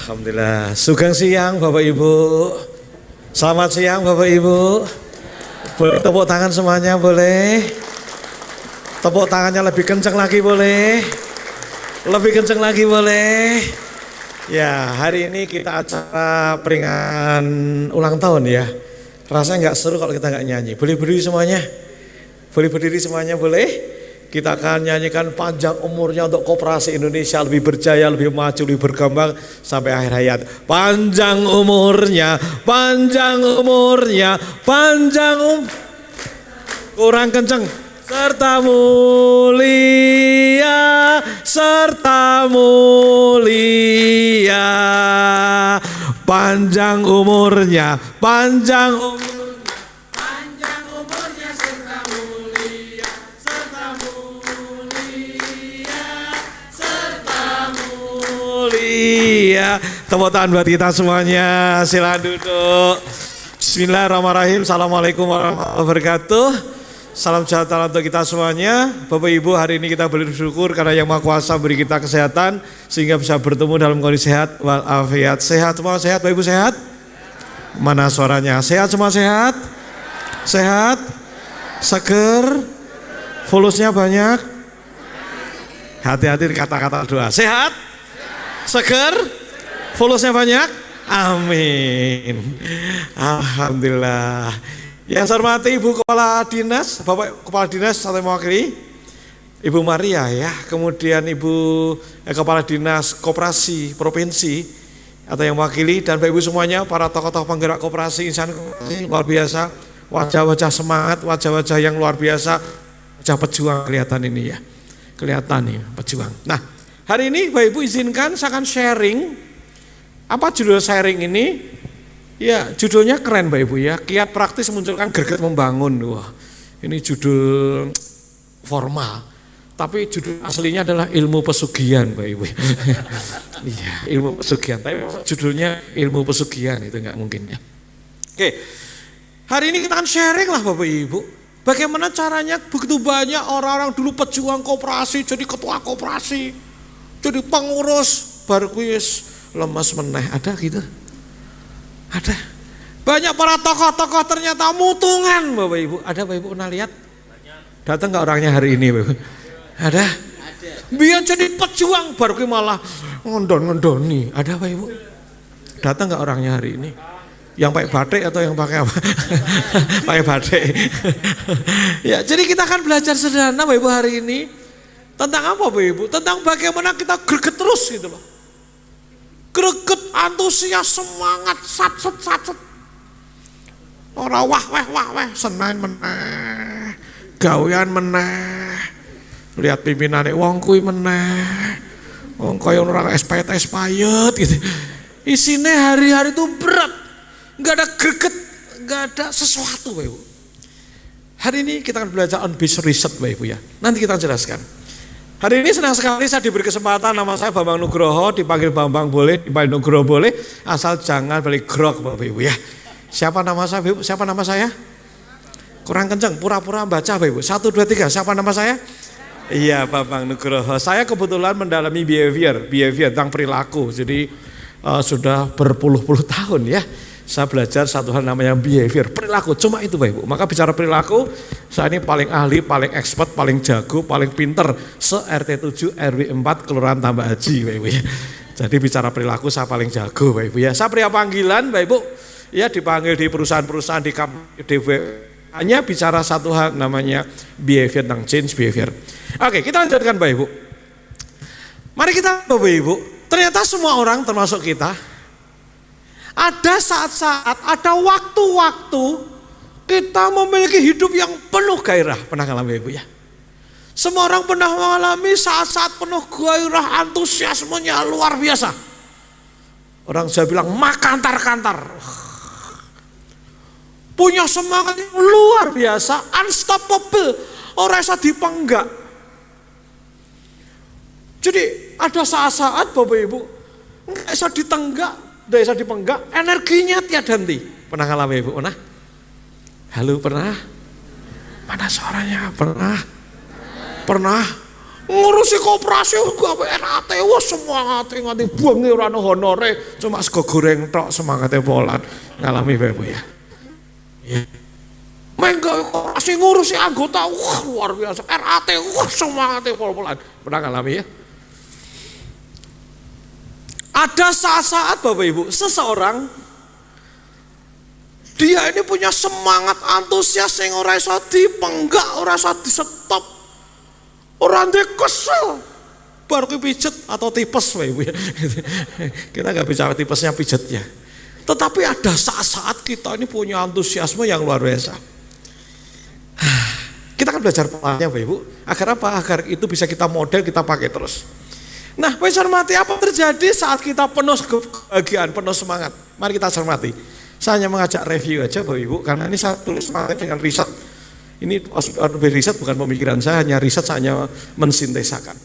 Alhamdulillah. Sugeng siang Bapak Ibu. Selamat siang Bapak Ibu. Boleh tepuk tangan semuanya, boleh? Tepuk tangannya lebih kencang lagi, boleh? Lebih kencang lagi, boleh? Ya, hari ini kita acara peringatan ulang tahun ya. Rasanya nggak seru kalau kita nggak nyanyi. Boleh berdiri semuanya? Boleh berdiri semuanya, boleh? Kita akan nyanyikan panjang umurnya untuk Koperasi Indonesia, lebih berjaya, lebih maju, lebih berkembang sampai akhir hayat. Panjang umurnya, panjang umurnya, kurang kenceng. Serta mulia, panjang umurnya, panjang umurnya. Iya, tepuk tangan buat kita semuanya. Silakan duduk. Bismillahirrahmanirrahim. Assalamualaikum warahmatullahi wabarakatuh. Salam sejahtera untuk kita semuanya. Bapak Ibu, hari ini kita bersyukur karena Yang Maha Kuasa beri kita kesehatan sehingga bisa bertemu dalam kondisi sehat walafiat. Sehat semua, sehat Bapak Ibu, sehat? Mana suaranya? Sehat semua, sehat? Sehat? Seger? Followers-nya banyak? Hati-hati kata-kata doa. Sehat? Seger, followersnya banyak, amin, alhamdulillah. Yang saya hormati Ibu Kepala Dinas, Bapak Kepala Dinas atau mewakili Ibu Maria ya, kemudian Ibu Kepala Dinas Koperasi Provinsi atau yang mewakili, dan Bapak Ibu semuanya, para tokoh-tokoh penggerak koperasi, insan koperasi luar biasa, wajah-wajah semangat, wajah-wajah yang luar biasa, wajah pejuang kelihatan ini ya, kelihatan nih pejuang. Nah, hari ini Bapak Ibu izinkan saya akan sharing. Apa judul sharing ini? Ya, judulnya keren Bapak Ibu ya. Kiat praktis munculkan greget membangun. Wah, ini judul formal. Tapi judul aslinya adalah ilmu pesugihan Bapak Ibu. Iya, ilmu pesugihan. Tapi judulnya ilmu pesugihan itu enggak mungkin ya. Oke. Hari ini kita akan sharing lah Bapak Ibu. Bagaimana caranya begitu banyak orang-orang dulu pejuang koperasi jadi ketua koperasi. Jadi pengurus baru kuis lemas meneh, ada gitu, ada banyak para tokoh-tokoh ternyata mutungan Bapak Ibu. Ada Bapak Ibu pernah lihat? Datang nggak orangnya hari ini Bapak? Ada. Biar jadi pejuang baru kuis malah ngondon-ngondoni. Ada Bapak Ibu? Datang nggak orangnya hari ini? Yang pakai batik atau yang pakai apa? Pakai batik. Ya, jadi kita akan belajar sederhana Bapak Ibu hari ini. Tentang apa Bapak Ibu? Tentang bagaimana kita greget terus gitu loh. Greget, antusias, semangat, satset. Ora wah, Senin meneh, gawean meneh. Lihat pimpinane wong kuwi meneh. Wong kaya ora espayet gitu. Isine hari-hari itu berat. Enggak ada greget, enggak ada sesuatu Bapak Ibu. Hari ini kita akan belajar on base research Bapak Ibu ya. Nanti kita jelaskan. Hari ini senang sekali saya diberi kesempatan, nama saya Bambang Nugroho, dipanggil Bambang boleh, dipanggil Nugroho boleh, asal jangan balik grok Bapak Ibu ya. Siapa nama saya Ibu? Siapa nama saya? Kurang kenceng, pura-pura baca Bapak Ibu. 1, 2, 3, siapa nama saya? Iya, Bambang Nugroho. Saya kebetulan mendalami behavior tentang perilaku, jadi sudah berpuluh-puluh tahun ya. Saya belajar satu hal namanya behavior, perilaku, cuma itu Bapak Ibu. Maka bicara perilaku, saya ini paling ahli, paling expert, paling jago, paling pinter se-RT 7 RW 4 Kelurahan Tambak Haji Bapak Ibu ya. Jadi bicara perilaku saya paling jago Bapak Ibu ya. Saya pria panggilan Bapak Ibu, ya dipanggil di perusahaan-perusahaan, di DW, hanya bicara satu hal namanya behavior, tentang change behavior. Oke, kita lanjutkan Bapak Ibu. Mari kita Bapak Ibu, ternyata semua orang termasuk kita, ada saat-saat, ada waktu-waktu kita memiliki hidup yang penuh gairah. Pernah mengalami Ibu ya? Semua orang pernah mengalami saat-saat penuh gairah, antusiasmenya luar biasa. Orang saya bilang makantar-kantar. Punya semangat yang luar biasa, unstoppable, orang bisa dipenggak. Jadi ada saat-saat Bapak Ibu nggak bisa ditenggak. Udah bisa dipenggak, energinya tiada henti. Pernah ngalami Ibu? Pernah? Halo, pernah? Mana suaranya? Pernah? Pernah? Ngurusi koperasi gawe RAT wah semangate nganti bengi ora ono honore, cuma sego goreng tok semangate polan. Ngalami Bapak ya. Ya. Menggawe koperasi ngurusi anggota wah luar biasa. RAT wah semangate polan. Pernah ngalami ya? Ada saat-saat Bapak Ibu, seseorang dia ini punya semangat antusias yang ora iso dipenggak, ora iso di stop. Orang dia kesel baru pijet atau tipes Bapak Ibu ya. Kita nggak bicara tipesnya pijetnya. Tetapi ada saat-saat kita ini punya antusiasme yang luar biasa. Kita akan belajar polanya Bapak Ibu. Agar apa? Agar itu bisa kita model, kita pakai terus. Nah, cermati apa terjadi saat kita penuh kebahagiaan, penuh semangat. Mari kita cermati. Saya hanya mengajak review aja Bapak Ibu, karena ini saya tulis dengan riset. Ini riset bukan pemikiran saya, hanya riset, saya hanya mensintesakan.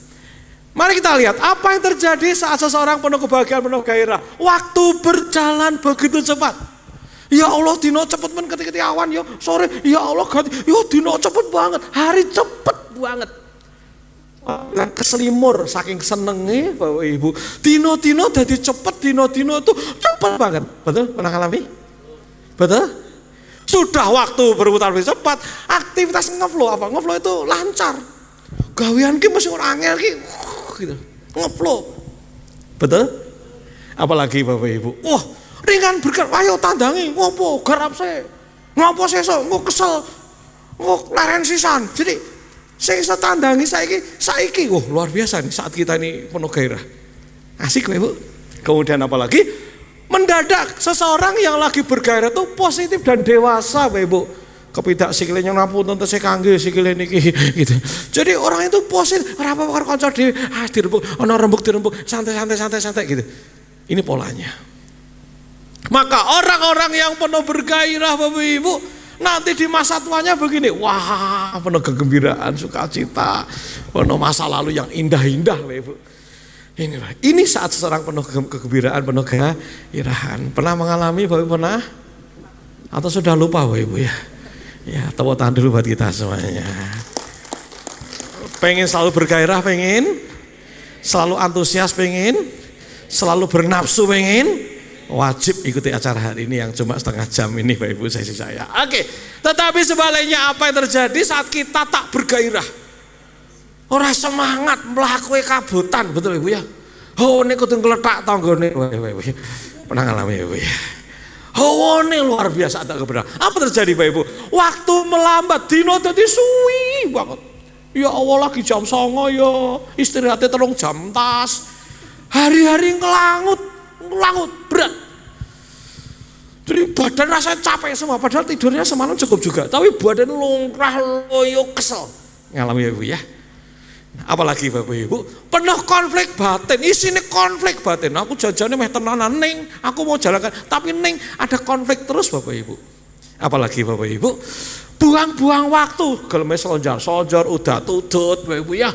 Mari kita lihat apa yang terjadi saat seseorang penuh kebahagiaan, penuh gairah. Waktu berjalan begitu cepat. Ya Allah, dino cepet men ketika awan ya sore. Ya Allah, ganti. Ya dino cepet banget, hari cepet banget. Keselimur saking senengnya Bapak Ibu. Dino-dino jadi cepet, dino-dino itu cepet banget. Betul? Pernah alami? Betul? Sudah waktu berputar lebih cepat, aktivitas ngeflow apa? Ngeflow itu lancar. Gawean ki mesti ora angel ki gitu. Ngeflow. Betul? Apalagi Bapak Ibu. Wah, ringan bergerak, ayo tandangi, ngopo garap se. Ngopo sesuk, engko kesel. Engko leren sisan. Jadi saya bisa tandangi saiki. Wah, luar biasa nih saat kita ini penuh gairah. Asik Bapak Ibu. Kemudian apalagi? Mendadak seseorang yang lagi bergairah itu positif dan dewasa Bapak Ibu. Kepidak sikilnya ngapunten tese kangge sikile niki gitu. Jadi orang itu positif, ora apa-apa karo kanca dhewe, dirembuk, ana rembuk dirembuk, santai gitu. Ini polanya. Maka orang-orang yang penuh bergairah Bapak Ibu, nanti di masa tuanya begini, wah penuh kegembiraan, sukacita, penuh masa lalu yang indah-indah Bapak Ibu. Ini saat seseorang penuh kegembiraan, penuh gairahan. Pernah mengalami Bapak Ibu, pernah? Atau sudah lupa Bapak Ibu ya? Ya, tepuk tangan dulu buat kita semuanya. Pengen selalu bergairah, pengen selalu antusias, pengen selalu bernafsu, pengen wajib ikuti acara hari ini yang cuma setengah jam ini Bapak Ibu sesi saya. Oke, tetapi sebaliknya apa yang terjadi saat kita tak bergairah? Orang semangat melakukan kabutan, betul Ibu ya? Oh ini kudu ngeletak tanggone, pernah ngalami Ibu ya? Oh ini luar biasa ada kebenaran. Apa terjadi Bapak Ibu? Waktu melambat, dino jadi suwi banget. Ya Allah lagi jam 09.00 ya, istirahatnya 3 jam tas. Hari-hari ngelangut berat. Jadi badan rasanya capek semua, padahal tidurnya semalam cukup juga. Tapi badan lungkrah loyo kesel. Ngalami Ibu ya? Apalagi Bapak Ibu, penuh konflik batin, isinya konflik batin. Aku jajannya meh tenanan ning, aku mau jalankan, tapi ning ada konflik terus Bapak Ibu. Apalagi Bapak Ibu, buang-buang waktu, geleme soljar, udah tutut Bapak Ibu ya.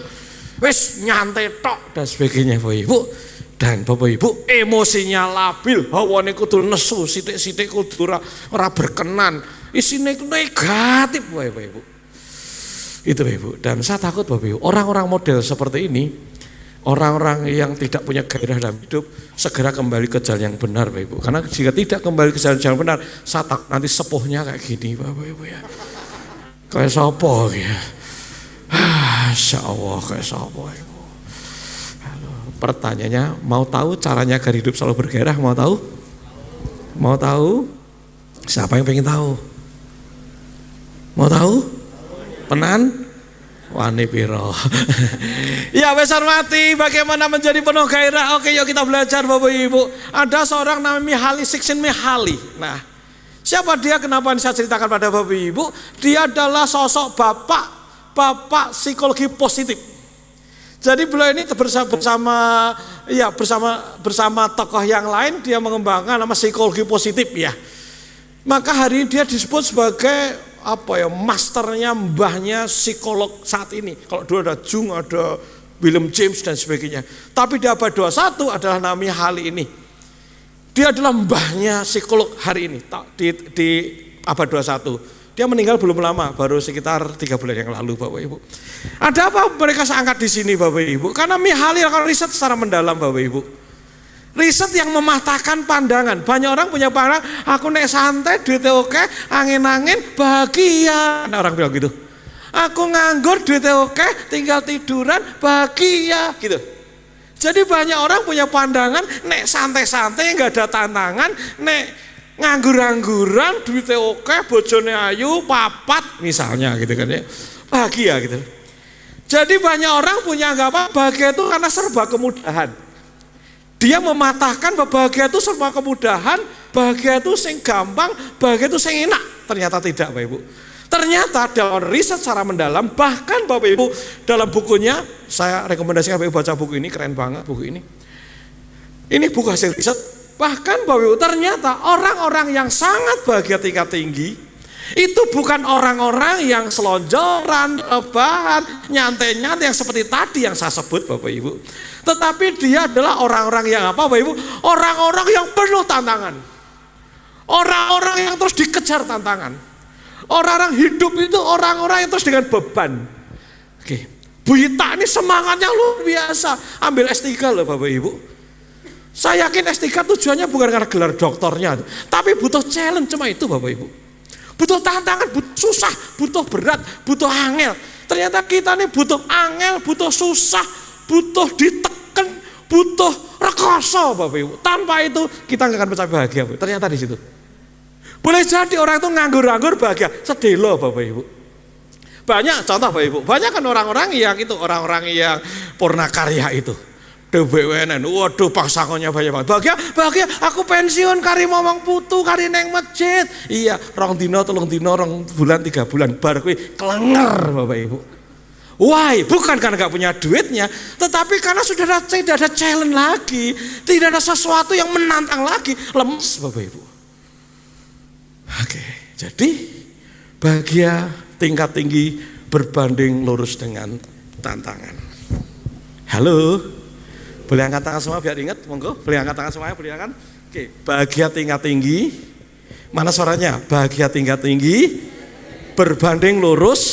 Wis nyantai tok dan sebagainya Bapak Ibu. Dan Bapak Ibu emosinya labil, hawane kudu nesu, sithik-sithik kudu ora berkenan. Isine negatif Bapak Ibu. Itu Ibu, dan saya takut Bapak Ibu, orang-orang model seperti ini, orang-orang yang tidak punya gairah dalam hidup, segera kembali ke jalan yang benar Bapak Ibu. Karena jika tidak kembali ke jalan yang benar, saya takut nanti sepuhnya kayak gini Bapak Ibu ya. Kayak sopo ya. Masya Allah kayak sopo Ibu. Pertanyaannya, mau tahu caranya agar hidup selalu bergairah? Mau tahu? Mau tahu? Siapa yang pengen tahu? Mau tahu? Penan? Wani piro. Ya besar mati, bagaimana menjadi penuh gairah? Oke, yuk kita belajar Bapak Ibu. Ada seorang namanya Mihaly Csikszentmihalyi. Nah, siapa dia? Kenapa saya ceritakan pada Bapak Ibu? Dia adalah sosok bapak psikologi positif. Jadi beliau ini bersama tokoh yang lain dia mengembangkan nama psikologi positif ya. Maka hari ini dia disebut sebagai masternya, mbahnya psikolog saat ini. Kalau dulu ada Jung, ada William James dan sebagainya. Tapi di abad 21 adalah namanya Mihaly ini. Dia adalah mbahnya psikolog hari ini di abad 21. Dia meninggal belum lama, baru sekitar 3 bulan yang lalu, Bapak Ibu. Ada apa mereka saya angkat di sini, Bapak Ibu? Karena Mihaly akan riset secara mendalam, Bapak Ibu. Riset yang mematahkan pandangan. Banyak orang punya pandangan, aku nek santai, duitnya oke, angin-angin, bahagia. Nah, orang bilang gitu. Aku nganggur, duitnya oke, tinggal tiduran, bahagia, gitu. Jadi banyak orang punya pandangan, nek santai-santai, nggak ada tantangan, nek nganggur-angguran, duitnya oke, bojone ayu, papat, misalnya gitu kan ya, bahagia gitu. Jadi banyak orang punya anggapan bahagia itu karena serba kemudahan. Dia mematahkan bahwa bahagia itu serba kemudahan, bahagia itu sing gampang, bahagia itu sing enak. Ternyata tidak, Bapak Ibu. Ternyata dalam riset secara mendalam, bahkan Bapak Ibu dalam bukunya, saya rekomendasikan Bapak Ibu baca buku ini, keren banget buku ini. Ini buku hasil riset. Bahkan Bapak Ibu ternyata orang-orang yang sangat bahagia tingkat tinggi, itu bukan orang-orang yang selonjoran, rebahan, nyantai-nyantai yang seperti tadi yang saya sebut Bapak Ibu. Tetapi dia adalah orang-orang yang apa Bapak Ibu? Orang-orang yang penuh tantangan. Orang-orang yang terus dikejar tantangan. Orang-orang hidup itu orang-orang yang terus dengan beban. Oke, Bu Ita ini semangatnya luar biasa. Ambil S3 loh Bapak Ibu. Saya yakin S3 tujuannya bukan karena gelar doktornya, tapi butuh challenge, cuma itu Bapak Ibu. Butuh tantangan, butuh susah, butuh berat, butuh angel. Ternyata kita ini butuh angel, butuh susah, butuh ditekan, butuh rekoso Bapak Ibu. Tanpa itu kita nggak akan mencapai bahagia. Bapak. Ternyata di situ. Boleh jadi orang itu nganggur-nganggur bahagia, sedih loh Bapak Ibu. Banyak contoh Bapak Ibu. Banyak kan orang-orang yang itu, orang-orang yang purnakarya itu. BUMN, waduh pasangannya banyak banget. Bahagia, aku pensiun kari momong putu, kari neng masjid. Iya, 2 dino, 3 dino, 2 bulan, 3 bulan, bar kuwi kelenger Bapak Ibu. Why? Bukan karena gak punya duitnya, tetapi karena sudah tidak ada challenge lagi, tidak ada sesuatu yang menantang lagi, lemes Bapak Ibu. Oke, jadi bahagia tingkat tinggi berbanding lurus dengan tantangan. Halo? Boleh angkat tangan semua biar ingat, monggo. Boleh angkat tangan semuanya, boleh angkat. Oke, bahagia tingkat tinggi. Mana suaranya? Bahagia tingkat tinggi berbanding lurus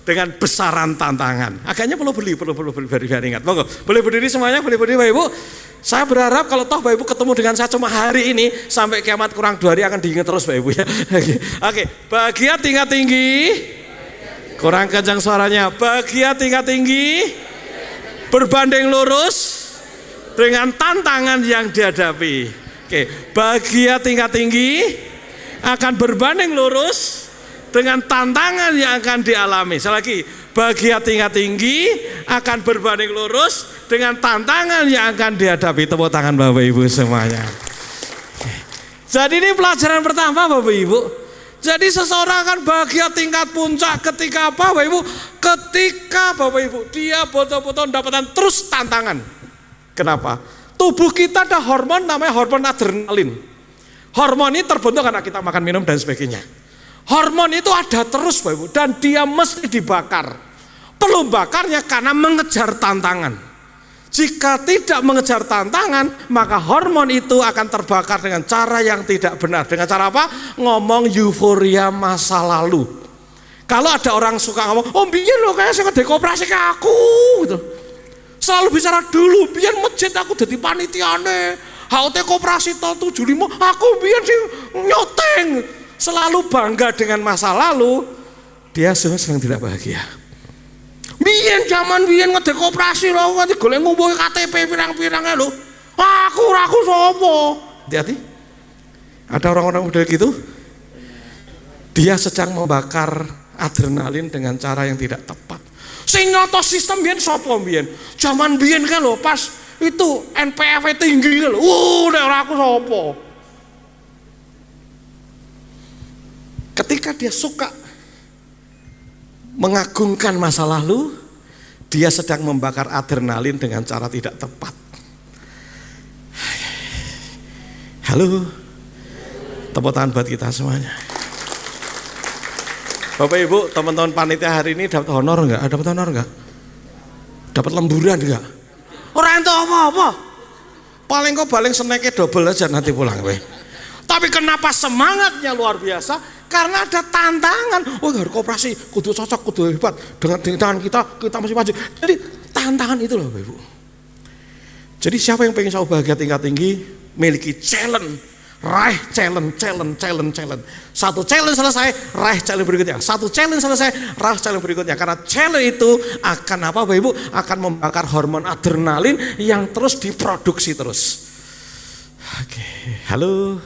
dengan besaran tantangan. Agaknya perlu biar ingat. Monggo. Boleh berdiri semuanya, boleh berdiri Bapak Ibu. Saya berharap kalau toh Bapak Ibu ketemu dengan saya cuma hari ini, sampai kiamat kurang 2 hari akan diingat terus Bapak Ibu ya. Oke, bahagia tingkat tinggi. Kurang kencang suaranya. Bahagia tingkat tinggi berbanding lurus dengan tantangan yang dihadapi. Oke, bahagia tingkat tinggi akan berbanding lurus dengan tantangan yang akan dialami. Sekali lagi, bahagia tingkat tinggi akan berbanding lurus dengan tantangan yang akan dihadapi. Tepuk tangan Bapak Ibu semuanya. Jadi ini pelajaran pertama Bapak Ibu. Jadi seseorang akan bahagia tingkat puncak ketika apa Bapak Ibu? Ketika Bapak Ibu dia betul-betul mendapatkan terus tantangan. Kenapa? Tubuh kita ada hormon namanya hormon adrenalin. Hormon ini terbentuk karena kita makan minum dan sebagainya. Hormon itu ada terus Bapak Ibu dan dia mesti dibakar. Perlu bakarnya karena mengejar tantangan. Jika tidak mengejar tantangan, maka hormon itu akan terbakar dengan cara yang tidak benar. Dengan cara apa? Ngomong euforia masa lalu. Kalau ada orang suka ngomong, oh biar lo kayak saya dekoperasi ke aku, gitu. Selalu bicara dulu, biar masjid aku jadi panitiane. HOT koperasi tahun 75, aku biar sih nyoteng. Selalu bangga dengan masa lalu, dia sedang tidak bahagia. Biyen zaman biyen ngedek koperasi lho nganti golek ngumpul KTP pirang-pirangnya lho. Aku sapa? Hati-hati. Ada orang-orang model gitu. Dia sedang membakar adrenalin dengan cara yang tidak tepat. Sing nyoto sistem biyen sapa biyen? Zaman biyen kan lho pas itu NPF tinggi lho. Nek ora aku sapa? Ketika dia suka mengagungkan masa lalu, dia sedang membakar adrenalin dengan cara tidak tepat. Halo, tepuk tangan buat kita semuanya. Bapak Ibu, teman-teman panitia hari ini dapat honor enggak? Dapat honor enggak? Dapat lemburan enggak? Orang itu apa-apa. Paling kok baling snacknya double aja nanti pulang. Tapi kenapa semangatnya luar biasa? Karena ada tantangan. Oh, harus koperasi, kudu cocok, kudu hebat. Dengan tantangan kita mesti maju. Jadi tantangan itu loh Bapak Ibu. Jadi siapa yang pengen selalu bahagia tingkat tinggi, miliki challenge. Raih challenge. Satu challenge selesai, raih challenge berikutnya. Satu challenge selesai, raih challenge berikutnya. Karena challenge itu akan apa Bapak Ibu? Akan membakar hormon adrenalin yang terus diproduksi terus. Oke, halo.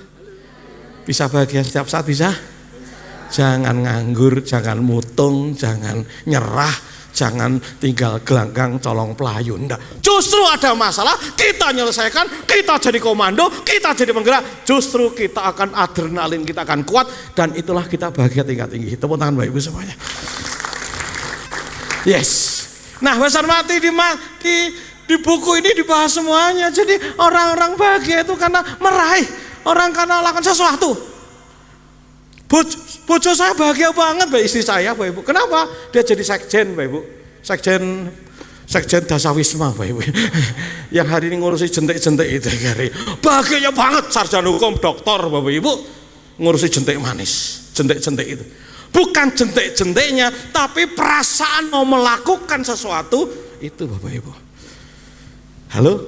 Bisa bahagia setiap saat bisa? Jangan nganggur, jangan mutung, jangan nyerah. Jangan tinggal gelanggang colong pelayu. Enggak. Justru ada masalah, kita menyelesaikan, kita jadi komando, kita jadi penggerak. Justru kita akan adrenalin, kita akan kuat. Dan itulah kita bahagia tingkat tinggi. Tepuk tangan Bapak Ibu semuanya. Yes. Nah, besar mati di buku ini dibahas semuanya. Jadi orang-orang bahagia itu karena meraih, orang karena lakukan sesuatu. Bojo saya bahagia banget Mbak istri saya Bapak Ibu. Kenapa? Dia jadi sekjen Bapak Ibu. Sekjen Dasawisma Bapak Ibu. Yang hari ini ngurusi jentik-jentik itu. Bahagianya banget sarjana hukum, doktor Bapak Ibu. Ngurusi jentik manis, jentik-jentik itu. Bukan jentik-jentiknya, tapi perasaan mau melakukan sesuatu itu Bapak Ibu. Halo?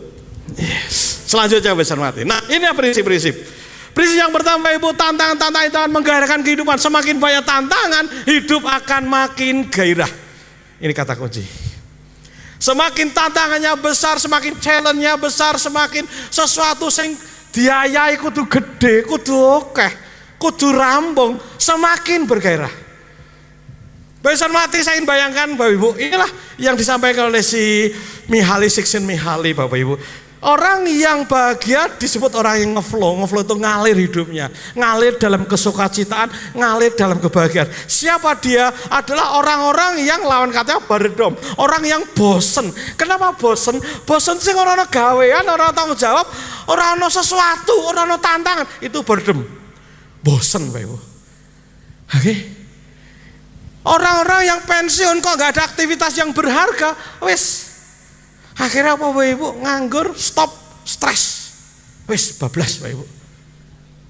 Yes. Selanjutnya besar mati. Nah, ini prinsip-prinsip. Prinsip yang pertama Ibu, tantangan-tantangan itu akan menggairahkan kehidupan. Semakin banyak tantangan, hidup akan makin gairah. Ini kata kunci. Semakin tantangannya besar, semakin challenge-nya besar, semakin sesuatu yang diayai kudu gede, kudu okeh, kudu rambung, semakin bergairah. Besar mati saya ingin bayangkan Bapak Ibu, inilah yang disampaikan oleh si Mihaly Csikszentmihalyi Bapak Ibu. Orang yang bahagia disebut orang yang ngeflow itu ngalir hidupnya, ngalir dalam kesukacitaan, ngalir dalam kebahagiaan. Siapa dia? Adalah orang-orang yang lawan katanya bardom, orang yang bosen. Kenapa bosen? Bosen sih orang gawean, orang tanggung jawab, orang sesuatu, orang tantangan, itu bardom. Bosen Bapak Ibu. Oke. Orang-orang yang pensiun kok nggak ada aktivitas yang berharga, wis. Akhirnya apa Bapak Ibu? Nganggur, stop, stres. Wis bablas Bapak Ibu.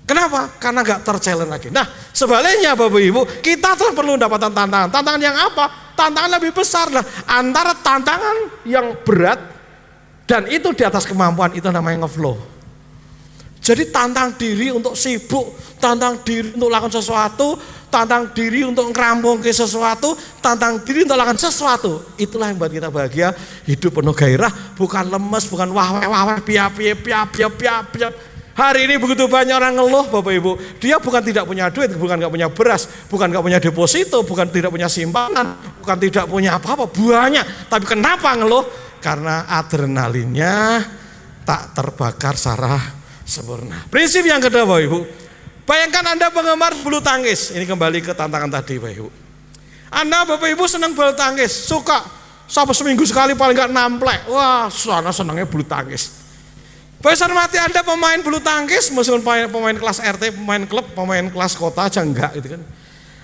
Kenapa? Karena gak terchallenge lagi. Nah, sebaliknya Bapak Ibu, kita terus perlu mendapatkan tantangan. Tantangan yang apa? Tantangan lebih besar lah. Antara tantangan yang berat dan itu di atas kemampuan, itu namanya ngeflow. Jadi tantang diri untuk sibuk, tantang diri untuk lakukan sesuatu, tantang diri untuk ngerampung ke sesuatu, tantang diri untuk lakukan sesuatu. Itulah yang buat kita bahagia, hidup penuh gairah, bukan lemes, bukan wah piap. Hari ini begitu banyak orang ngeluh Bapak Ibu, dia bukan tidak punya duit, bukan gak punya beras, bukan gak punya deposito, bukan tidak punya simpangan, bukan tidak punya apa-apa, banyak. Tapi kenapa ngeluh? Karena adrenalinnya tak terbakar secara sempurna. Prinsip yang kedua Bapak Ibu, bayangkan Anda penggemar bulu tangkis. Ini kembali ke tantangan tadi Bapak Ibu. Anda Bapak Ibu senang bulu tangkis, suka sampai seminggu sekali paling enggak namplek. Wah, sana senangnya bulu tangkis. Besar mati Anda pemain bulu tangkis, meskipun pemain kelas RT, pemain klub, pemain kelas kota aja enggak gitu kan.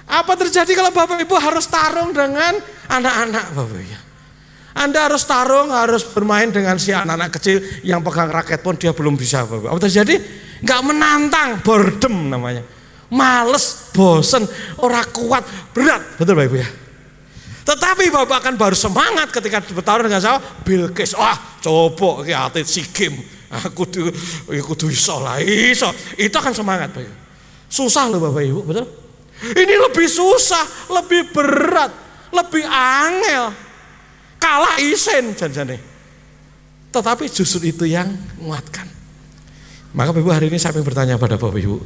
Apa terjadi kalau Bapak Ibu harus tarung dengan anak-anak Bapak Ibu? Anda harus tarung, harus bermain dengan si anak-anak kecil yang pegang raket pun dia belum bisa Bapak. Apa terjadi? Enggak menantang, boredom namanya. Males, bosen, ora kuat, berat. Betul Bapak Ibu ya? Tetapi Bapak akan baru semangat ketika bertarung dengan saya, Bill Gates. Wah, coba iki atlet SEA Games. Kudu iso lah, iso. Itu akan semangat Bapak Ibu. Susah loh Bapak Ibu, betul? Ini lebih susah, lebih berat, lebih angel. Kalah isen janjane. Tetapi justru itu yang menguatkan. Maka Bapak Ibu hari ini saya ingin bertanya pada Bapak Ibu,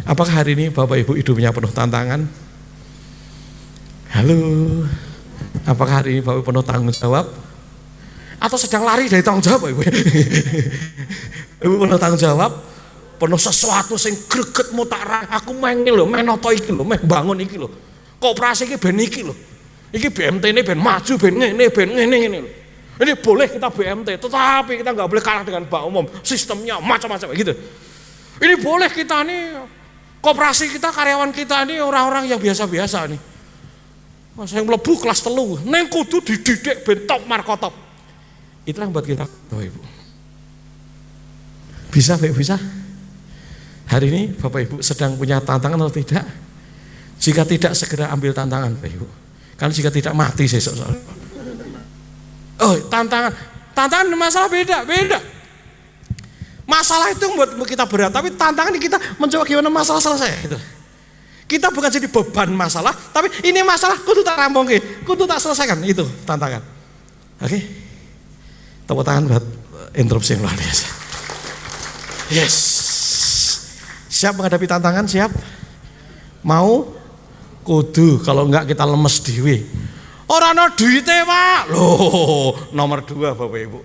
apakah hari ini Bapak Ibu hidupnya penuh tantangan? Halo. Apakah hari ini Bapak Ibu penuh tanggung jawab? Atau sedang lari dari tanggung jawab Bapak Ibu? Ibu penuh tanggung jawab, penuh sesuatu sing greget mutarang, aku mengi lho, menoto iki lho, meh bangun iki lho. Koperasi iki ben iki lho. Iki BMT ini ben maju, ben ngene lho. Ini boleh kita BMT, tetapi kita nggak boleh kalah dengan bank umum. Sistemnya macam-macam gitu. Ini boleh kita nih, koperasi kita, karyawan kita ini orang-orang yang biasa-biasa nih. Saya melebu kelas 3, neng kudu dididik ben top markotop. Itulah yang buat kita, Bapak Ibu. Bisa, Bapak Ibu, bisa? Hari ini Bapak Ibu sedang punya tantangan atau tidak? Jika tidak, segera ambil tantangan Bapak Ibu. Karena jika tidak, mati besok. Oh, tantangan masalah beda. Masalah itu membuat kita berat, tapi tantangan kita mencoba gimana masalah selesai. Gitu. Kita bukan jadi beban masalah, tapi ini masalah kudu tak rampung, kudu tak selesaikan, itu tantangan. Oke, tepuk tangan buat interupsi yang luar biasa. Yes, siap menghadapi tantangan, siap? Mau? Kudu, kalau enggak kita lemes dewe. Orang no duitnya Pak, loh nomor 2 Bapak Ibu.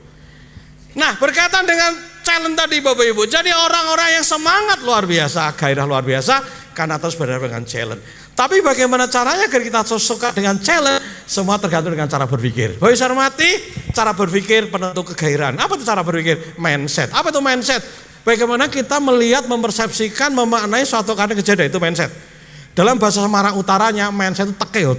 Nah, berkaitan dengan challenge tadi Bapak Ibu, jadi orang-orang yang semangat luar biasa, gairah luar biasa, karena terus berhadapan dengan challenge. Tapi bagaimana caranya agar kita suka dengan challenge? Semua tergantung dengan cara berpikir. Bapak Ibu hormati, cara berpikir penentu kegairahan. Apa itu cara berpikir? Mindset. Apa itu mindset? Bagaimana kita melihat, mempersepsikan, memaknai suatu kejadian, itu mindset. Dalam bahasa Semarang utaranya, mindset itu teke.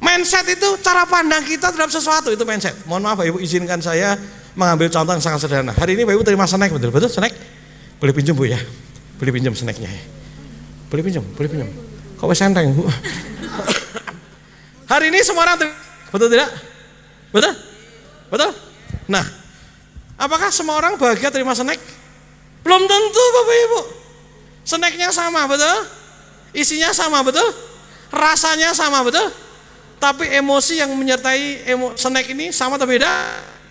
Mindset itu cara pandang kita terhadap sesuatu, itu mindset. Mohon maaf Bapak Ibu, izinkan saya mengambil contoh yang sangat sederhana. Hari ini Bapak Ibu terima snack, betul snack? Boleh pinjam Bu ya? Boleh pinjam snacknya ya? Boleh pinjam. Kok wes enteng Bu? Hari ini semua orang betul tidak? Betul? Nah, apakah semua orang bahagia terima snack? Belum tentu Bapak Ibu. Snacknya sama, betul? Isinya sama, betul? Rasanya sama, betul? Tapi emosi yang menyertai snack ini sama atau beda?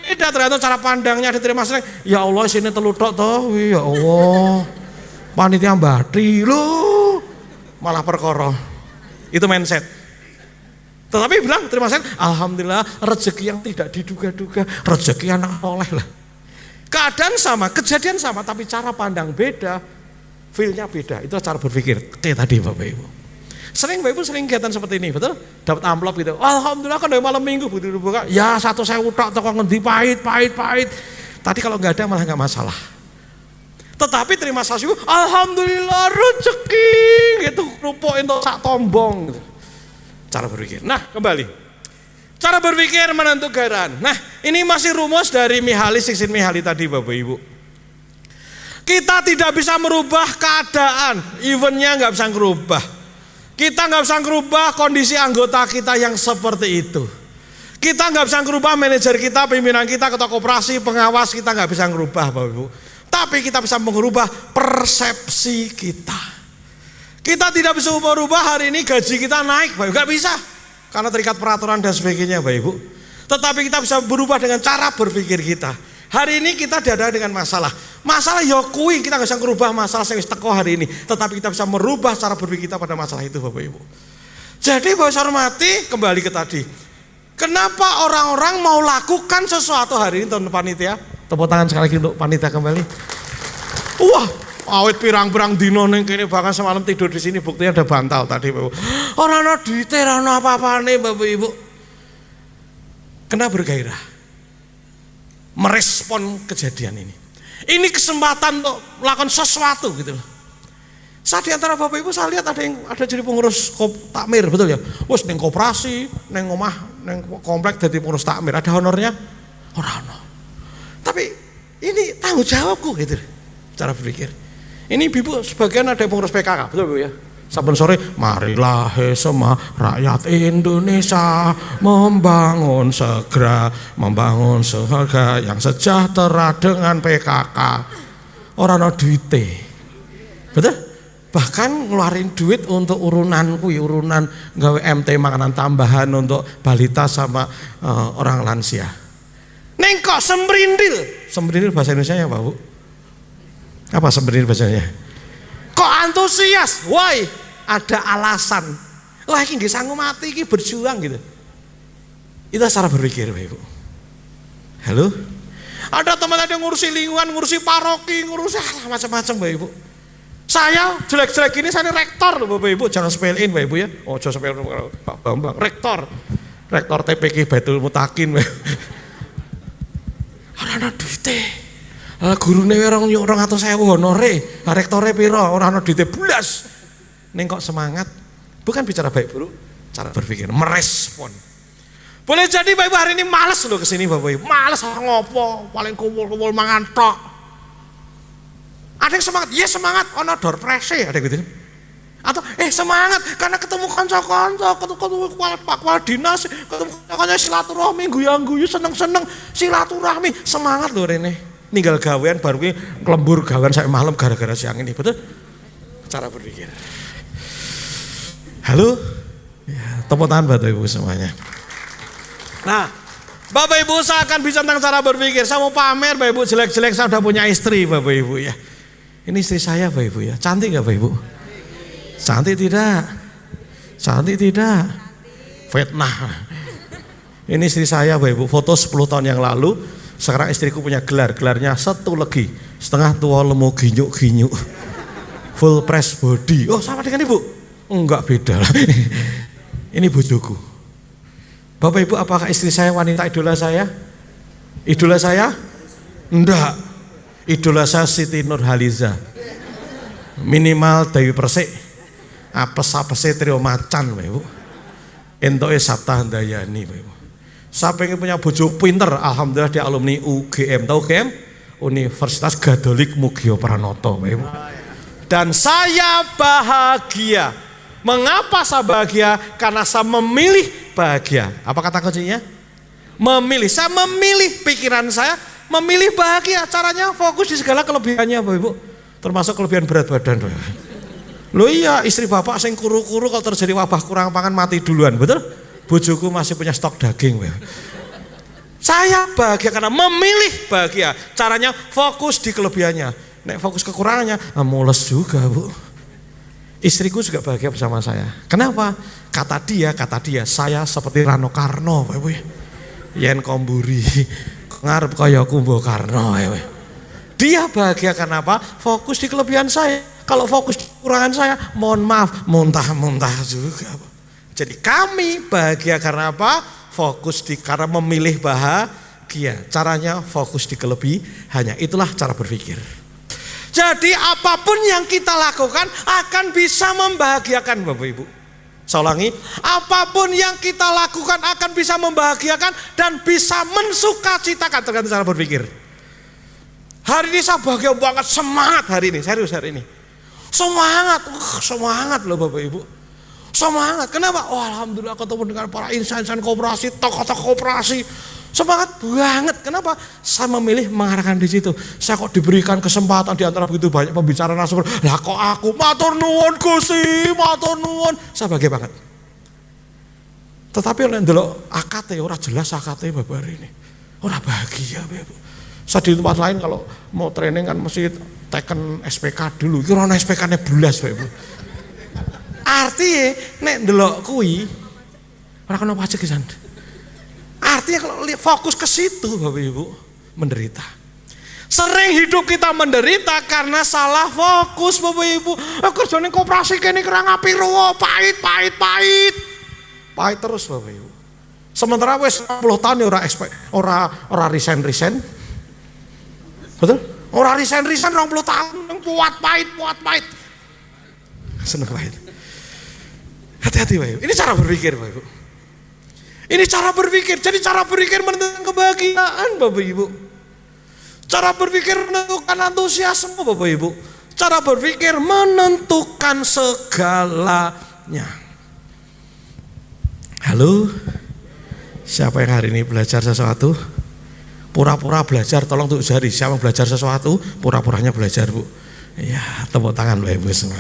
Beda, tergantung cara pandangnya diterima snack. Ya Allah, sini telutok toh, ya Allah. Panitia bati lu malah perkara. Itu mindset. Tetapi bilang terima snack, alhamdulillah rezeki yang tidak diduga-duga, rezeki anak oleh lah. Keadaan sama, kejadian sama, tapi cara pandang beda, feel-nya beda. Itu cara berpikir. Kayak tadi Bapak Ibu. Bapak Ibu sering kegiatan seperti ini, betul? Dapat amplop gitu. Alhamdulillah kan dari malam minggu butuh dibuka. Ya 1.000 tok toko ngendi pahit. Tadi kalau nggak ada malah nggak masalah. Tetapi terima kasih, alhamdulillah rezeki gitu, rupuk untuk sak tombong. Gitu. Cara berpikir. Nah kembali. Cara berpikir menentu gairahan. Nah, ini masih rumus dari Mihaly Csikszentmihalyi tadi Bapak Ibu. Kita tidak bisa merubah keadaan, eventnya nggak bisa merubah. Kita nggak bisa merubah kondisi anggota kita yang seperti itu. Kita nggak bisa merubah manajer kita, pimpinan kita, ketua koperasi, pengawas kita nggak bisa merubah Bapak Ibu. Tapi kita bisa merubah persepsi kita. Kita tidak bisa merubah hari ini gaji kita naik, Bapak Ibu, nggak bisa. Karena terikat peraturan dan sebagainya Bapak Ibu. Tetapi kita bisa berubah dengan cara berpikir kita. Hari ini kita dihadapkan dengan masalah ya kui, kita gak bisa merubah masalah yang teko hari ini. Tetapi kita bisa merubah cara berpikir kita pada masalah itu Bapak Ibu. Jadi Bapak Ibu hormati, kembali ke tadi. Kenapa orang-orang mau lakukan sesuatu hari ini teman panitia? Tepuk tangan sekali lagi untuk panitia kembali. Wah, awet pirang-pirang dino ning kene, bahkan semalam tidur di sini buktinya ada bantal tadi Bapak Ibu. Ora ana duite, ora ana apa-apane Bapak Ibu. Kena bergairah. Merespon kejadian ini. Ini kesempatan untuk melakukan sesuatu gitu loh. Saat di antara Bapak Ibu saya lihat ada jadi pengurus takmir, betul ya? Wes ning koperasi, ning omah, ning komplek jadi pengurus takmir, ada honornya? Ora ono. Tapi ini tanggung jawabku gitu. Cara berpikir. Ini Ibu sebagian ada pengurus PKK, betul Bu ya? Saben sore, marilah semua rakyat Indonesia membangun seharga yang sejahtera dengan PKK. Orang no duite, betul? Bahkan ngeluarin duit untuk urunan gawe MT makanan tambahan untuk balita sama orang lansia. Neng kok sembrindil bahasa Indonesia ya Pak Bu? Apa sembrindil bahasanya? Kok antusias? Woi, ada alasan. Wah, ini nggih sanggup mati, ini berjuang gitu. Itu cara berpikir, Bapak Ibu. Halo? Ada teman ada yang ngurusi lingkungan, ngurusi paroki, ngurusi macam-macam, Bapak Ibu. Saya jelek-jelek ini, saya ini rektor loh Bapak Ibu. Jangan sepelein Bapak Ibu ya. Oh, jangan sepelein Pak Bambang. Rektor TPK Baitul Mutakin. Ana duite. Gurune orang atau saya honore, rektore piro, orang duite blas. Neng kok semangat? Bukan bicara baik buruk, cara berpikir, merespon. Boleh jadi Bapak Ibu hari ini males loh kesini Bapak Ibu. Males ngopo, paling kumpul-kumpul mangan tok. Ada yang semangat, ya semangat, ono door prize ada gitu. Atau semangat karena ketemu kanca-kanca, ketemu kepala dinas, ketemu kanca silaturahmi, guyang-guyu, seneng-seneng silaturahmi, semangat loh rene. Ninggal gawean baru ki klembur gawean sampai malam gara-gara siang ini, betul? Cara berpikir. Halo? Ya, tepuk tangan Bapak Ibu semuanya. Nah, Bapak Ibu saya akan bicara tentang cara berpikir. Saya mau pamer Bapak Ibu jelek-jelek saya udah punya istri Bapak Ibu ya. Ini istri saya Bapak Ibu ya. Cantik gak Bapak Ibu? Cantik tidak? Cantik tidak? Fitnah. Ini istri saya Bapak Ibu, foto 10 tahun yang lalu. Sekarang istriku punya gelarnya satu legi, setengah tua lemu ginyuk-ginyuk. Full press body. Oh sama dengan Ibu? Enggak, beda lah. Ini bojoku. Bapak Ibu, apakah istri saya wanita idola saya? Idola saya? Enggak. Idola saya Siti Nurhaliza. Minimal Dewi Persik. Apes-apesnya trio macan Bapak Ibu. Entoke Sabta Handayani Bapak Ibu. Saya pengen punya bojo pinter. Alhamdulillah dia alumni UGM. Tahu UGM? Universitas Gadolik Mugio Pranoto Bapak Ibu. Dan saya bahagia. Mengapa saya bahagia? Karena saya memilih bahagia. Apa kata kuncinya? Memilih. Saya memilih pikiran saya, memilih bahagia. Caranya fokus di segala kelebihannya Bapak Ibu. Termasuk kelebihan berat badan Bapak Ibu. Loh iya, istri bapak sing kuru-kuru kalau terjadi wabah kurang pangan mati duluan, betul? Bojoku masih punya stok daging Bapak. Saya bahagia karena memilih bahagia. Caranya fokus di kelebihannya. Nek fokus kekurangannya, mules juga Bu. Istriku juga bahagia bersama saya. Kenapa? Kata dia, saya seperti Rano Karno, Bapak Ibu. Yen komburi, ngarep kaya Kumbo Karno, ya. Dia bahagia karena apa? Fokus di kelebihan saya. Kalau fokus di kekurangan saya, mohon maaf, muntah-muntah juga. Jadi kami bahagia karena apa? Fokus karena memilih bahagia. Caranya fokus di kelebihannya. Itulah cara berpikir. Jadi apapun yang kita lakukan akan bisa membahagiakan Bapak Ibu. Saya ulangi, apapun yang kita lakukan akan bisa membahagiakan dan bisa mensukacitakan, tergantung cara berpikir. Hari ini saya bahagia banget, semangat hari ini, serius hari ini. Semangat loh Bapak Ibu. Semangat, kenapa? Oh alhamdulillah ketemu dengan para insan-insan koperasi, tokoh-tokoh koperasi. Semangat banget. Kenapa? Saya memilih mengarahkan di situ. Saya kok diberikan kesempatan di antara begitu banyak pembicara narasumber. Lah kok aku matur nuwun Gusti, matur nuwun. Saya bahagia banget. Tetapi oleh ndelok akate ora jelas akate Bapak ini. Ora bahagia Bapak. Saya di tempat lain kalau mau training kan mesti teken SPK dulu. Iki ora ono SPK-ne blas Bapak. Artinya nek ndelok kuwi ora kena pajak pisan. Artinya kalau fokus ke situ Bapak Ibu menderita. Sering hidup kita menderita karena salah fokus Bapak Ibu. Kerjane koperasi kene kerang api ruwo, pahit. Pahit terus Bapak Ibu. Sementara wis 10 tahun ya ora resign. Betul? Ora resign 20 tahun puat pahit. Seneng pahit. Hati-hati Bapak Ibu. Ini cara berpikir Bapak Ibu. Ini cara berpikir. Jadi cara berpikir menentukan kebahagiaan Bapak Ibu. Cara berpikir menentukan antusiasme Bapak Ibu. Cara berpikir menentukan segalanya. Halo? Siapa yang hari ini belajar sesuatu? Pura-pura belajar, tolong tunjuk jari. Siapa yang belajar sesuatu? Pura-puranya belajar Bu. Ya, tepuk tangan Bapak Ibu semua.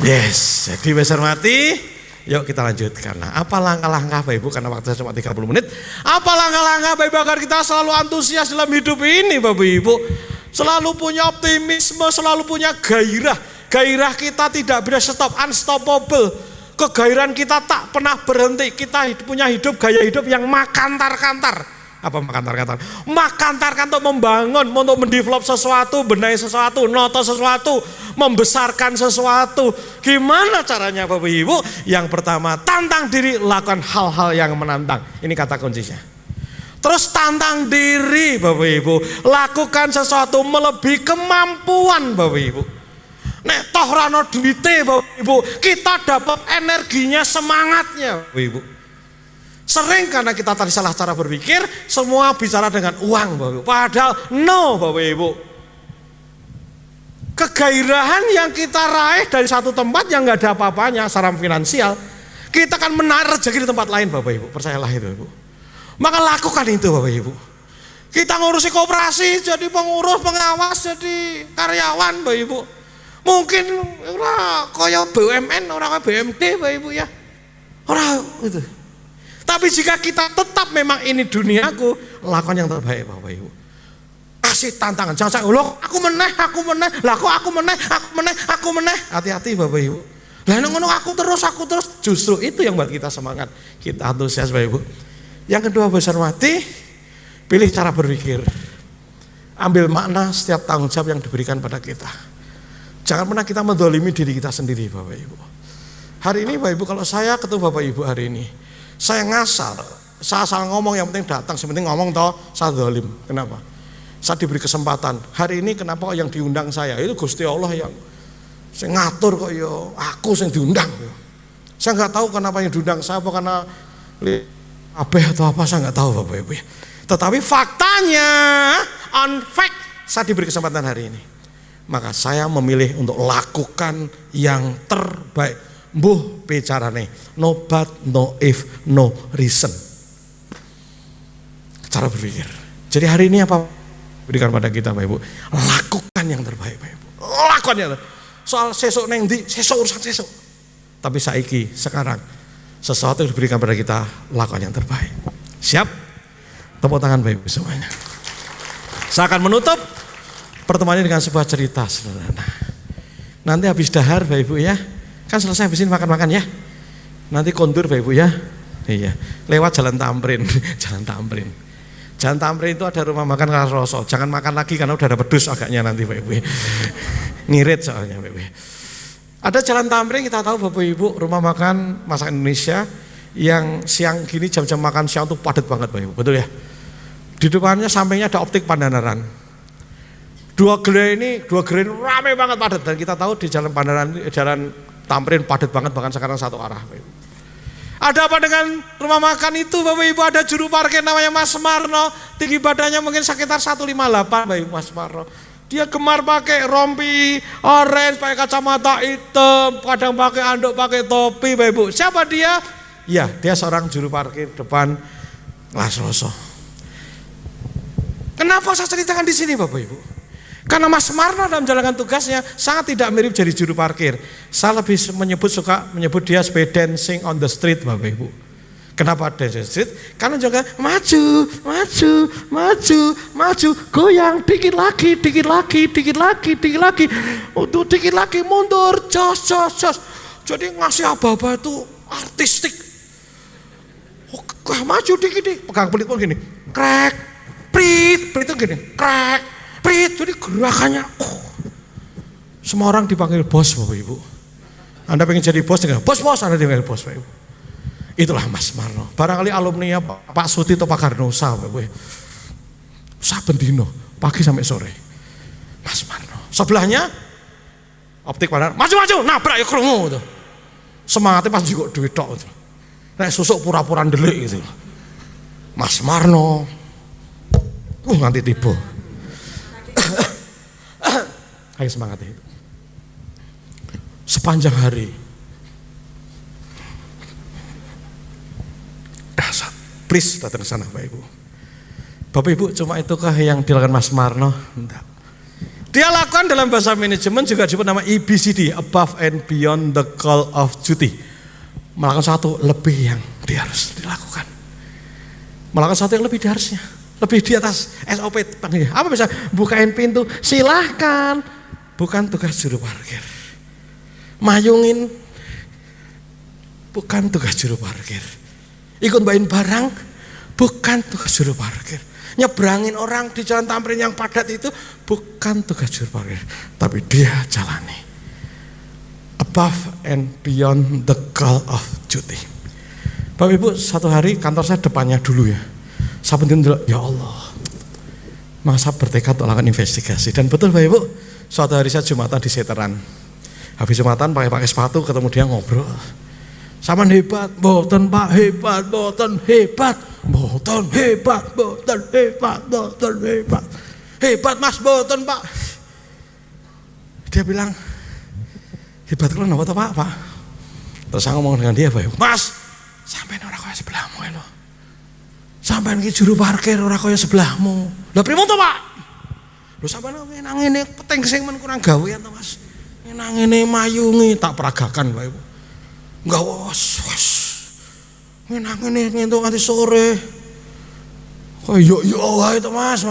Yes, jadi besar mati. Yuk kita lanjutkan. Nah, apa langkah-langkah Bapak Ibu, karena waktu saya cuma 30 menit. Apa langkah-langkah Bapak Ibu agar kita selalu antusias dalam hidup ini Bapak Ibu. Selalu punya optimisme, selalu punya gairah. Gairah kita tidak bisa stop, unstoppable. Kegairahan kita tak pernah berhenti. Kita punya gaya hidup yang makantar-kantar. Apa makantar-kantar? Makantar-kantar untuk membangun, untuk mendevelop sesuatu, benahi sesuatu, noto sesuatu, membesarkan sesuatu. Gimana caranya Bapak Ibu? Yang pertama, tantang diri, lakukan hal-hal yang menantang. Ini kata kuncinya. Terus tantang diri Bapak Ibu, lakukan sesuatu melebihi kemampuan Bapak Ibu. Nek toh rano duite Bapak Ibu, kita dapat energinya, semangatnya Bapak Ibu. Sering karena kita tadi salah cara berpikir, semua bicara dengan uang Bapak Ibu. Padahal no Bapak Ibu. Kegairahan yang kita raih dari satu tempat yang nggak ada apa-apanya secara finansial, kita akan menarik rezeki di tempat lain Bapak Ibu. Percayalah itu Ibu. Maka lakukan itu Bapak Ibu. Kita ngurusi koperasi, jadi pengurus, pengawas, jadi karyawan Bapak Ibu. Mungkin ora kaya BUMN, ora kaya BMD Bapak Ibu ya. Ora itu. Tapi jika kita tetap memang ini duniaku, lakukan yang terbaik Bapak Ibu. Kasih tantangan, jangan loh aku meneh, lah kok aku meneh. Hati-hati Bapak Ibu. Lah ngono aku terus, justru itu yang buat kita semangat, kita antusias Bapak Ibu. Yang kedua besar mati, pilih cara berpikir. Ambil makna setiap tanggung jawab yang diberikan pada kita. Jangan pernah kita mendolimi diri kita sendiri Bapak Ibu. Hari ini Bapak Ibu, kalau saya ketemu Bapak Ibu hari ini, saya ngasal, saya asal ngomong, yang penting datang, yang penting ngomong toh, saya dolim. Kenapa? Saya diberi kesempatan. Hari ini kenapa kok yang diundang saya? Itu Gusti Allah yang saya ngatur kok ya, aku yang diundang. Saya nggak tahu kenapa yang diundang saya, apa karena atau apa, saya nggak tahu Bapak Ibu. Tetapi faktanya, on fact, saya diberi kesempatan hari ini. Maka saya memilih untuk lakukan yang terbaik. Mbuh bicarane, no but, no if, no reason. Cara berpikir. Jadi hari ini apa berikan pada kita Bapak Ibu? Lakukan yang terbaik Bapak Ibu. Lakukan yang terbaik. Soal sesuk neng di, sesuk urusan sesuk. Tapi saiki, sekarang, sesuatu yang diberikan pada kita, lakukan yang terbaik. Siap? Tepuk tangan Bapak Ibu semuanya. Saya akan menutup pertemuan ini dengan sebuah cerita sederhana. Nanti habis dahar Bapak Ibu ya, kan selesai habis ini makan-makan ya. Nanti kondur Bapak Ibu ya. Iya, lewat Jalan Tamrin. Jalan Tamrin itu ada rumah makan Raso. Jangan makan lagi karena udah ada pedus agaknya nanti Bapak Ibu. Ngirit soalnya Bapak Ibu. Ada Jalan Tamrin, kita tahu Bapak Ibu, rumah makan masakan Indonesia yang siang gini jam-jam makan siang tuh padat banget Bapak Ibu. Betul ya? Di depannya sampingnya ada Optik Pandanaran. Dua gerai ini rame banget padat, dan kita tahu di Jalan Pandanaran, Jalan Tamrin padat banget, bahkan sekarang satu arah Bapak Ibu. Ada apa dengan rumah makan itu Bapak Ibu? Ada juru parkir namanya Mas Marno, tinggi badannya mungkin sekitar 158 Bapak Ibu. Mas Marno, dia gemar pakai rompi orange, pakai kacamata hitam, kadang pakai anduk, pakai topi Bapak Ibu. Siapa dia? Ya, dia seorang juru parkir depan Las Rosso. Kenapa saya ceritakan di sini Bapak Ibu? Karena Mas Marno dalam menjalankan tugasnya sangat tidak mirip jadi juru parkir. Saya lebih suka menyebut dia sebagai dancing on the street Bapak Ibu. Kenapa dancing on the street? Karena juga maju, goyang, dikit lagi, untuk dikit lagi, mundur, jos. Jadi ngasih apa-apa itu artistik. Maju dikit, pegang pelit pun gini, krek, prit itu gini, krek. Jadi gerakannya semua orang dipanggil bos Bapak Ibu. Anda pengen jadi bos dengan bos Anda dipanggil bos Bapak Ibu. Itulah Mas Marno. Barangkali alumni ya Pak Suti atau Pak Karnosa Bapak Ibu. Saben dino pagi sampai sore. Mas Marno. Sebelahnya Optik Pandanaran. Maju, nabrak ya krungu tuh. Semangatnya pas juga duit tok tuh. Nek susuk pura-pura ndelik gitu. Mas Marno. Nganti tiba. Ayo semangat itu. Sepanjang hari. Dasar. Please datang ke sana Bapak Ibu. Bapak Ibu, cuma itukah yang dilakukan Mas Marno? Enggak. Dia lakukan dalam bahasa manajemen juga disebut nama ABCD, above and beyond the call of duty. Melakukan satu lebih yang dia harus dilakukan. Melakukan satu yang lebih dia harusnya. Lebih di atas SOP. Apa bisa? Bukain pintu, silahkan. Bukan tugas juru parkir. Mayungin, bukan tugas juru parkir. Ikut bawain barang, bukan tugas juru parkir. Nyebrangin orang di Jalan Tamrin yang padat itu, bukan tugas juru parkir. Tapi dia jalani. Above and beyond the call of duty. Bapak Ibu, satu hari kantor saya depannya dulu ya. Saya penting dulu, ya Allah. Masa bertekad untuk lakukan investigasi. Dan betul Bapak Ibu, suatu hari saya Jumatan di Seteran. Habis Jumatan pakai sepatu, ketemu dia ngobrol. Sampean hebat, mboten Pak, hebat, mboten hebat. Mboten hebat, mboten hebat, mboten hebat. Hebat Mas, mboten Pak. Dia bilang, hebat kalian apa Pak? Pak? Terus saya ngomong dengan dia, Mas, sampean ora kaya sebelahmu lho. Sampean ki juru parkir ora kaya sebelahmu. Lah primo to Pak? Lho sampean nang ngene peteng sing men kurang gawean to Mas. Nang ngene mayungi tak peragakan wae. Enggak wos. Nang ngene ngentuk nganti sore. Kok yo wae to Mas.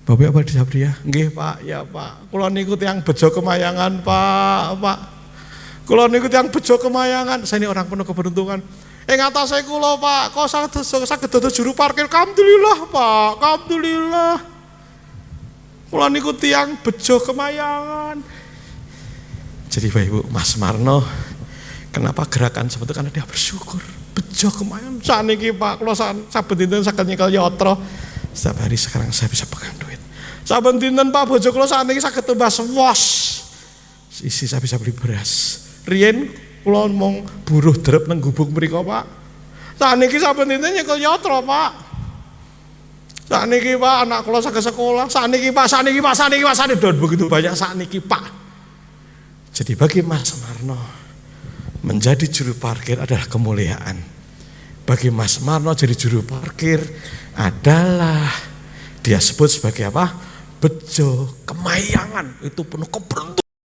Bapak apa dijawab dia? Nggih Pak, ya Pak. Kula niku tiyang bejo kemayangan Pak. Kula niku tiyang bejo kemayangan. Saya ini orang penuh keberuntungan. Ing atase kula Pak, kok saged dados juru parkir. Alhamdulillah Pak, alhamdulillah. Kula niku tiyang bejo kemayangan. Jadi Bapak Ibu, Mas Marno, kenapa gerakan seperti itu? Karena dia bersyukur. Bejo kemayangan. Saniki Pak, kula saben dinten saged nyekel yatra. Setiap hari sekarang saya bisa pegang duit. Saben dinten Pak, bojo kula saniki saged tumbas wos. Isi saya bisa beli beras. Riyen kula mung buruh drep nang gubuk mriku Pak. Saniki saben dinten nyekel yatra Pak. Saniki Pak anak kula saged sekolah. Saniki Pak. Dan begitu banyak saniki Pak. Jadi bagi Mas Marno, menjadi juru parkir adalah kemuliaan. Bagi Mas Marno jadi juru parkir adalah dia sebut sebagai apa? Bejo kemayangan. Itu penuh keberuntungan.